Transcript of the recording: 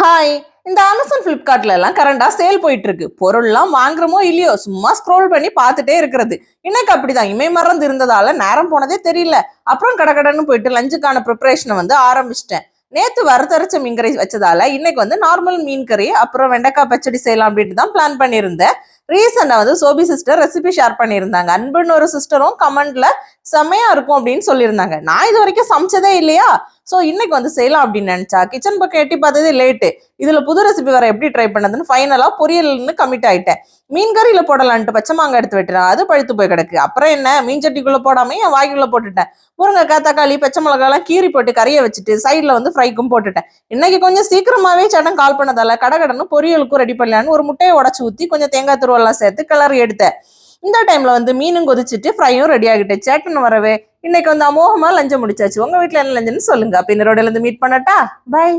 Hi. இந்த Amazon பிளிப்கார்ட்ல எல்லாம் கரண்டா sale போயிட்டு இருக்கு. பொருள்லாம் வாங்குறமோ இல்லையோ சும்மா ஸ்க்ரோல் பண்ணி பார்த்துட்டே இருக்கிறது. இன்னைக்கு அப்படிதான் இமை மறந்து இருந்ததால நேரம் போனதே தெரியல. அப்புறம் கடகடன்னு போயிட்டு லஞ்சுக்கான ப்ரிப்பரேஷனை ஆரம்பிச்சிட்டேன். நேத்து வறுத்தரைச்ச மீன் கறி வச்சதால இன்னைக்கு நார்மல் மீன் கறி அப்புறம் வெண்டைக்காய் பச்சடி செய்யலாம் அப்படின்ட்டு தான் பிளான் பண்ணியிருந்தேன். ரீசெண்டா சோபி சிஸ்டர் ரெசிபி ஷேர் பண்ணியிருந்தாங்க. அன்புன்னு ஒரு சிஸ்டரும் கமெண்ட்ல செம்மையா இருக்கும் அப்படின்னு சொல்லியிருந்தாங்க. நான் இது வரைக்கும் சமைச்சதே இல்லையா, ஸோ இன்னைக்கு செய்யலாம் அப்படின்னு நினைச்சா கிச்சன் பக்கம் எட்டி பார்த்ததே லேட்டு. இதுல புது ரெசிபி வேற எப்படி ட்ரை பண்ணதுன்னு ஃபைனலா பொரியல்னு கமிட் ஆயிட்டேன். மீன் கறியில போடலான்ட்டு பச்சை மாங்காய் எடுத்து வெட்டுறேன், அது பழுத்து போய் கிடக்கு. அப்புறம் என்ன, மீன் சட்டிக்குள்ள போடாம என் வாய்க்குள்ள போட்டுட்டேன். முருங்கைக்காய் தக்காளி பச்சை மிளகாலாம் கீறி போட்டு கறியை வச்சுட்டு சைட்ல ஃப்ரைக்கும் போட்டுட்டேன். இன்னைக்கு கொஞ்சம் சீக்கிரமாவே சட்டம் கால் பண்ணதால கடகடன்னு பொரியலுக்கும் ரெடி பண்ணலான்னு ஒரு முட்டையை உடச்சு ஊத்தி கொஞ்சம் தேங்காய் துருவெல்லாம் சேர்த்து கிளறி எடுத்தேன். இந்த டைம்ல மீனும் கொதிச்சுட்டு ஃப்ரையும் ரெடி ஆகிட்டு சேட்டன் வரவே இன்னைக்கு அமோகமா லஞ்சம் முடிச்சாச்சு. உங்க வீட்டுல என்ன லஞ்சுன்னு சொல்லுங்க. அப்ப இந்த ரோட்ல இருந்து மீட் பண்ணட்டா. பை.